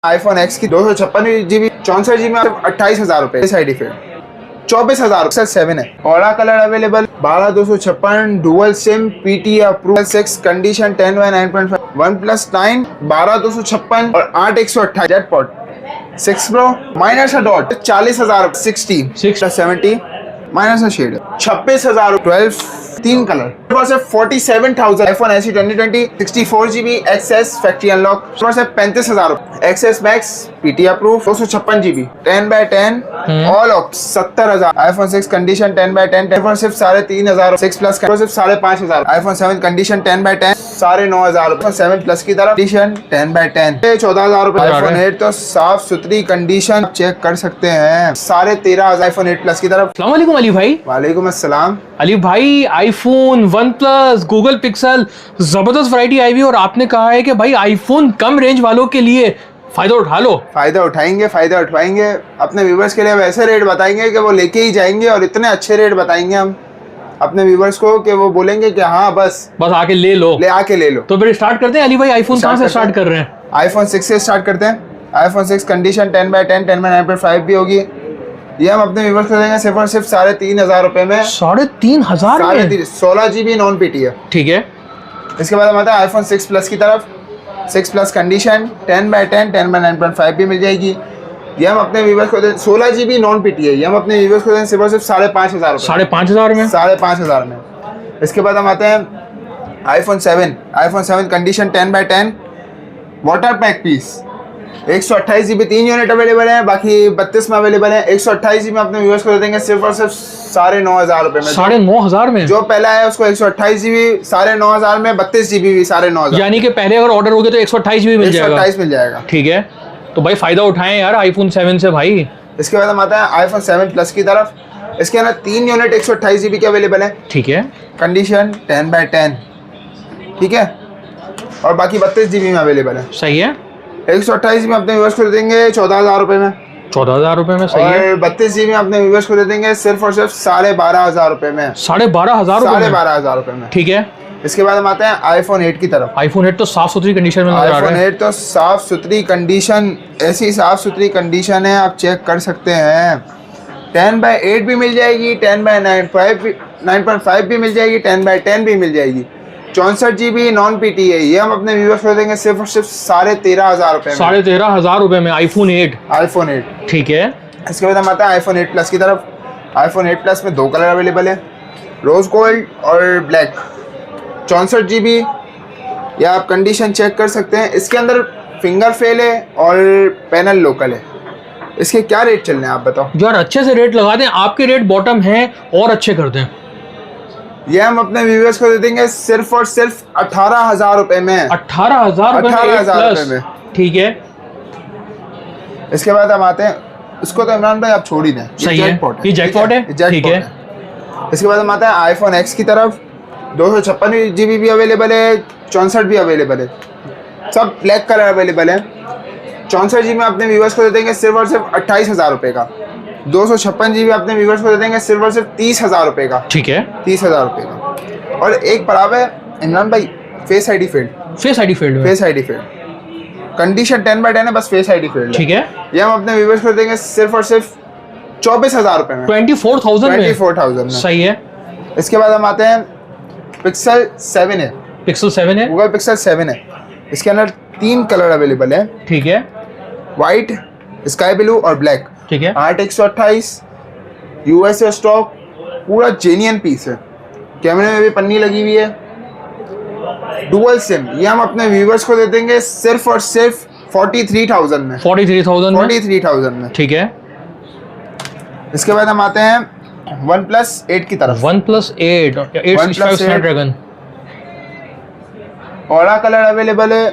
IPhone x की 256GB 64GB में 28,000 side effect 24,000 7 है। और colour available 12/256 dual sim PT approval 6 condition 10/9.5 OnePlus 9 12/256 और 8/128 जेटपॉट 6 Pro minus dot 40,000 60 70 minus shade 26,000 12 तीन colour 47,000 iPhone SE 2020 64GB XS factory unlock 35,000 XS max PT approve 256GB 10/10 all of 70,000 iPhone 6 condition 10/10 iPhone सिर्फ 3,500 6 plus सिर्फ 5,500 iPhone 7 condition 10/10 9,500 iPhone 7 plus की तरफ condition 10/10 14,000 iPhone 8 तो साफ सुथरी कंडीशन चेक कर सकते हैं 13,500 आईफोन 8 प्लस की तरफ। अस्सलाम वालेकुम अली भाई। वालेकुम अस्सलाम अली भाई, iPhone, one plus, Google pixel, जबरदस्त वैरायटी आई हुई और आपने कहा है कि भाई आईफोन कम रेंज वालों के लिए फायदा उठा लो। फायदा उठाएंगे, फायदा उठवाएंगे। अपने व्यूवर्स के लिए हम ऐसे रेट बताएंगे कि वो लेके ही जाएंगे और इतने अच्छे रेट बताएंगे हम अपने व्यूवर्स को कि वो बोलेंगे कि हाँ बस आके ले लो, आके ले लो। तो फिर स्टार्ट करते हैं अली भाई। आईफोन कहाँ से स्टार्ट कर रहे हैं? आईफोन 6 से स्टार्ट करते हैं। आईफोन 6 कंडीशन 10/10 10/9.5 भी होगी। ये हम अपने व्यूवर्स को देंगे सिर्फ और सिर्फ 3,500 में। 3,500 में 16GB नॉन पीटी है। ठीक है। इसके बाद हम आते हैं आईफोन 6 प्लस की तरफ। 6 प्लस कंडीशन 10/10 10/9.5 भी मिल जाएगी। ये हम अपने व्यूवर्स को दें 16GB नॉन पीटी है। ये हम अपने व्यूवर्स को दें सिर्फ और सिर्फ 5,500 5,500 में 5,500 में। इसके बाद हम आते हैं iPhone 7 condition 10/10 water pack piece 128GB 3 unit available है, बाकी 32 में अवेलेबल है। 128GB में अपने व्यूअर्स को दे देंगे सिर्फ और सिर्फ 9,500 में। 9,500 में जो पहला है उसको 128GB 9,500 में 32GB भी 9,500। यानी कि पहले अगर ऑर्डर हो गया तो 128GB मिल जाएगा। 128 मिल जाएगा। ठीक है, तो भाई फायदा उठाएं यार आईफोन 7 से भाई। इसके बाद हम आते हैं आईफोन 7 प्लस की तरफ। इसके अंदर 3 यूनिट 128GB के अवेलेबल है। ठीक है। कंडीशन 10/10 ठीक है, और बाकी 32GB में अवेलेबल है। सही है। 128GB में अपने व्यूअर्स को दे देंगे 14,000 में। 14,000 में सही है। 32GB में अपने व्यूअर्स को दे देंगे सिर्फ और सिर्फ 12,500 में। 12,500 में। ठीक है। इसके बाद हम आते हैं आईफोन 8 की तरफ। आईफोन 8 तो साफ सुथरी कंडीशन में नजर आ रहा है। आईफोन 8 तो साफ सुथरी कंडीशन, ऐसी साफ सुथरी कंडीशन है आप चेक कर सकते हैं। 10/8 भी मिल जाएगी, 10/9.5 भी मिल जाएगी, 10/10 भी मिल जाएगी। 64GB नॉन पीटी है। ये हम अपने व्यूअर्स को देंगे सिर्फ और सिर्फ 13,500 में। 13,500 में आईफोन 8। ठीक है। इसके बाद हम आते हैं आईफोन 8 प्लस की तरफ। आईफोन 8 प्लस में 2 कलर अवेलेबल है, रोज गोल्ड और ब्लैक। 64GB ये आप कंडीशन चेक कर सकते हैं। इसके अंदर फिंगर फेल है और पैनल लोकल है। इसके क्या रेट चल रहे हैं आप बताओ? यार अच्छे से रेट लगा दें, आपके रेट बॉटम हैं और अच्छे कर दें। ये हम अपने व्यूअर्स को दे देंगे सिर्फ और सिर्फ 18,000 में। 18,000 में। ठीक है। इसके बाद हम आते हैं, उसको तो इमरान भाई आप छोड़ ही दें, सही है, ये जैकपॉट है। ठीक है। इसके बाद हम आते हैं आईफोन एक्स की तरफ। 256GB भी अवेलेबल है, 64 भी अवेलेबल है, सब ब्लैक कलर अवेलेबल है। 64GB में अपने व्यूअर्स को दे देंगे सिर्फ और सिर्फ 28,000 का। 256GB अपने व्यूअर्स को दे देंगे सिर्फ और सिर्फ 30,000 का। ठीक है। 30,000 का। और एक पड़ाव है इमरान भाई, फेस आईडी फील्ड कंडीशन 10/10 है, बस फेस आईडी फील्ड। ठीक है। ये हम अपने व्यूअर्स को देंगे सिर्फ और सिर्फ 24,000 में। 24,000 में। सही है। इसके बाद हम आते हैं पिक्सल 7 है। गूगल पिक्सल 7 है। इसके अंदर 3 कलर अवेलेबल है। ठीक है। व्हाइट, स्काई ब्लू और ब्लैक। ठीक है। 8/128 यूएसए स्टॉक, पूरा जेन्युइन पीस है। कैमरे में भी पन्नी लगी हुई है। डुअल सिम ये हम अपने व्यूवर्स को दे देंगे सिर्फ और सिर्फ 43,000 में। 43,000 में। ठीक है। इसके बाद हम आते हैं OnePlus 8 की तरफ। OnePlus 8 Snapdragon। Aura colour available है,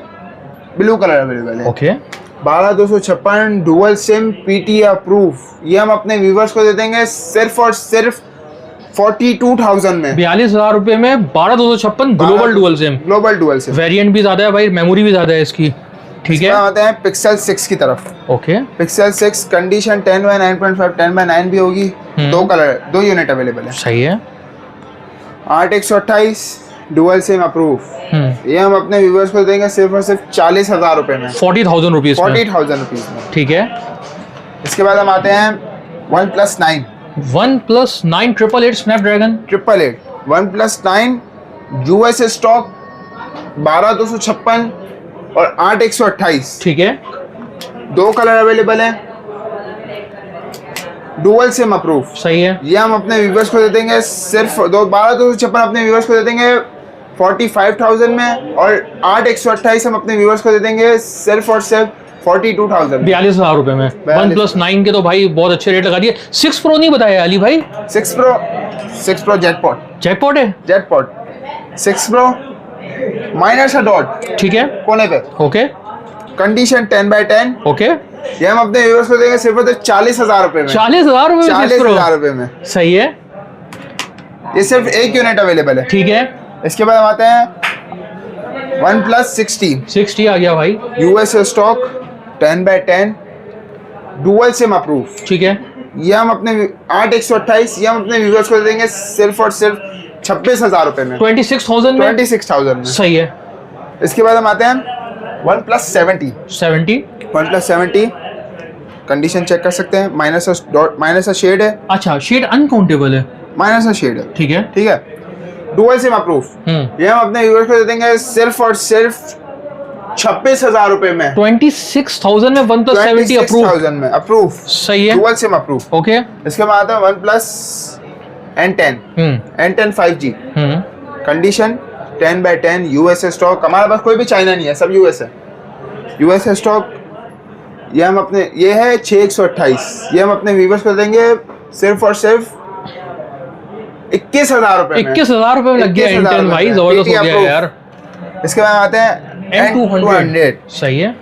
ब्लू कलर अवेलेबल है। Okay. 12/256 dual sim PT approve. ये हम अपने व्यूवर्स को दे देंगे सिर्फ और सिर्फ 42,000 में। 42,000 में 12/256 ग्लोबल डुअल सिम। वेरिएंट भी ज्यादा है भाई, मेमोरी भी ज्यादा है इसकी। ठीक है। आते हैं पिक्सल 6 की तरफ। ओके। पिक्सल 6 कंडीशन 10/9.5 10/9 भी होगी। 2 यूनिट अवेलेबल है। सही है। 8/128 डुअल सिम अप्रूव, ये हम अपने व्यूवर्स को देंगे सिर्फ और सिर्फ 40,000 रुपए में, 40,000 रुपीज 40,000 रुपीज में। ठीक है। इसके बाद हम आते हैं OnePlus 9 OnePlus 9 888 Snapdragon 888 OnePlus 9 US stock 12,256 और 8,128। ठीक है। दो कलर अवेलेबल हैं, डुअल सिम अप्रूव। सही है। ये हम अपने व्यूवर्स को दे देंगे सिर्फ 12,256 अपने व्यूवर्स को दे देंगे 45,000 में, और 8,128 हम अपने व्यूवर्स को दे देंगे सिर्फ और सिर्फ 42,000 में, 42,000 रुपए में। 42,000 OnePlus 9 के तो भाई बहुत अच्छे रेट लगा दिए। 6 Pro नहीं बताया अली भाई? 6 Pro जैकपॉट है। जेटपॉट 6 Pro माइनर सा डॉट ठीक है। कोने पे, ओके कंडीशन 10/10। ओके। ये हम अपने व्यूवर्स को देंगे सिर्फ और सिर्फ 40,000 रुपए में, 40,000 रुपए में 6 Pro? 40,000 रुपए में। सही है। ये सिर्फ एक यूनिट अवेलेबल है। ठीक है। इसके बाद हम आते हैं OnePlus 60 आ गया भाई। US stock 10/10 dual SIM approve. ठीक है। ये हम अपने 8,128 ये हम अपने व्यूवर्स को दे देंगे सिर्फ और सिर्फ 26,000 रुपए में, 26,000 में। 26,000 में। सही है। इसके बाद हम आते हैं OnePlus 70 OnePlus 70 कंडीशन चेक कर सकते हैं, माइनस सा शेड है, अच्छा शेड अनकाउंटेबल है। माइनस सा शेड है। ठीक है। ठीक है। डुअल सिम अप्रूव, ये हम अपने व्यूवर्स को दे देंगे सिर्फ और सिर्फ 26,000 रुपए में, 26,000 में OnePlus 70 अप्रूव। 26,000 में अप्रूव, सही है। Dual SIM approve. ओके। इसके बाद आता है OnePlus N10 5G condition 10/10 US stock. हमारे पास कोई भी चाइना नहीं है, सब यूएस है। यूएस स्टॉक ये हम अपने, ये है 6,128, ये हम अपने व्यूवर्स को देंगे सिर्फ और सिर्फ 21,000 रुपए में। 21,000 रुपए में लग गया N10 भाई, जबरदस्त हो गया यार। इसके बाद आते हैं N200। सही है।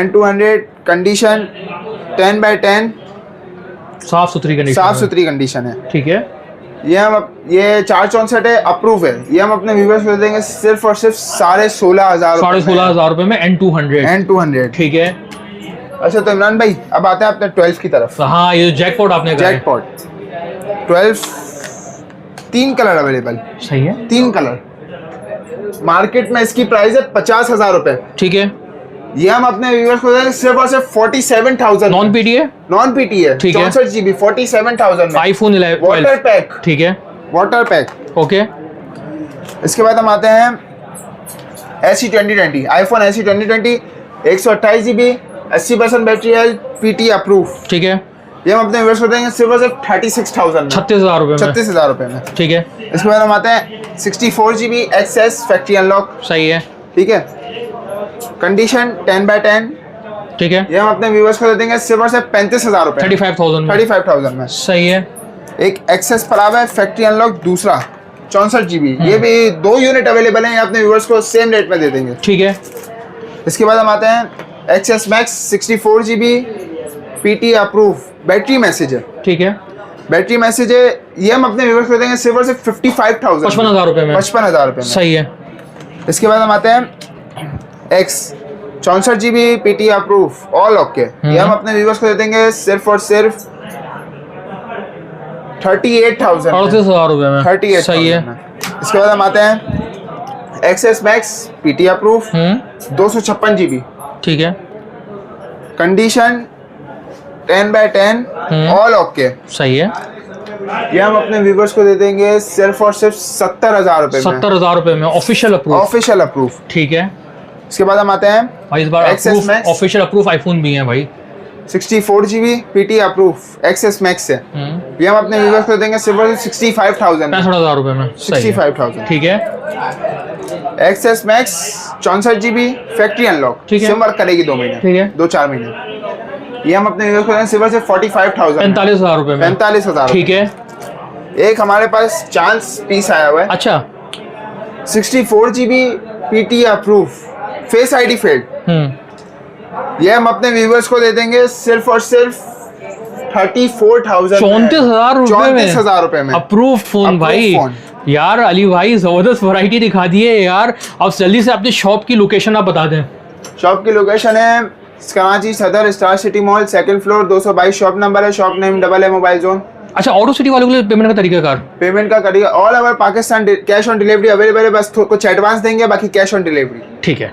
N200 कंडीशन 10/10 साफ सुथरी कंडीशन, साफ सुथरी कंडीशन है। ठीक है। ये 464 है, अप्रूव है। ये हम अपने व्यूवर्स को देंगे सिर्फ और सिर्फ 16,500 16,500 रुपए में N200। ठीक है। अच्छा तो इमरान भाई अब आते हैं अपने 12 की तरफ। हाँ ये जैकपॉट आपने कहा है। Jackpot 12 3 colour available. सही है। 3 कलर, मार्केट में इसकी प्राइस है 50,000 रुपए। ठीक है। ये हम अपने व्यूवर्स को देंगे सिर्फ और सिर्फ 47,000। नॉन पीटी है। नॉन पीटी है। ठीक है। 64 GB 47,000 में। iPhone 11 water pack. ठीक है। Water pack. ओके। इसके बाद हम आते हैं SE 2020 iPhone SE 2020 128 GB 80% battery है, PT अप्रूव। ठीक है। ये हम अपने व्यूअर्स को देंगे सिर्फ और सिर्फ 36,000 में, 36,000 रुपए में। 36,000 रुपए में। ठीक है। इसके बाद हम आते हैं 64 GB XS फैक्ट्री अनलॉक। सही है। ठीक है। कंडीशन 10/10। ठीक है। ये हम अपने व्यूअर्स को दे देंगे सिर्फ और सिर्फ 35,000 रुपए, 35,000 में। 35,000 में। सही है। एक XS पड़ा हुआ है फैक्ट्री अनलॉक दूसरा 64 GB, ये भी 2 यूनिट अवेलेबल हैं, ये अपने व्यूअर्स को सेम रेट में दे देंगे। ठीक है। इसके बाद हम आते हैं XS Max 64 GB PT approve, battery message है। ठीक है। बैटरी मैसेज है, ये हम अपने व्यूअर्स को देंगे सिर्फ और सिर्फ 55,000, 55,000 रुपए में। 55,000 रुपए में। सही है। इसके बाद हम आते हैं X 64 GB PT approve all okay, ये हम अपने व्यूअर्स को दे देंगे सिर्फ और सिर्फ 38,000 38,000 रुपए में। 38,000 सही है। में। इसके बाद हम आते हैं XS Max PT approve 256 GB। ठीक है। Condition 10/10 all okay. सही है। ये हम अपने व्यूवर्स को दे देंगे सिर्फ और सिर्फ 70,000 रुपए में, 70,000 रुपए में ऑफिशियल अप्रूव। Official approve. ठीक है। इसके बाद हम आते हैं भाई इस बार XS Max official approve iPhone भी है भाई। 64 GB PT approve XS Max से, ये हम अपने व्यूवर्स को दे देंगे सिर्फ और सिर्फ 65,000 65,000 रुपए में। सही है। 65,000। ठीक है। XS Max 64 GB factory unlock, ठीक है। सिम वर्क करेगी 2 महीने, ठीक है। 2-4 महीने। ये हम अपने व्यूवर्स को देंगे सिर्फ और सिर्फ 45,000, 45,000 रुपए में। 45,000। ठीक है। एक हमारे पास चांस पीस आया हुआ है, अच्छा 64 GB PT approve face ID field, ये हम अपने व्यूवर्स को दे देंगे सिर्फ और सिर्फ 34,000, 34,000 रुपए में। 34,000 रुपए में अप्रूव फोन भाई। फोन। यार अली भाई जबरदस्त वैरायटी दिखा दी है यार। अब जल्दी से अपनी शॉप की लोकेशन आप बता दें। शॉप की लोकेशन है कराची सदर star city mall, 2nd floor, 222 shop number है। शॉप नेम डबल है मोबाइल जोन। अच्छा, ऑटो सिटी वालों के लिए पेमेंट का तरीका कार? पेमेंट का करिए all over Pakistan cash on delivery available है, बस कुछ एडवांस देंगे, बाकी कैश ऑन डिलीवरी। ठीक है।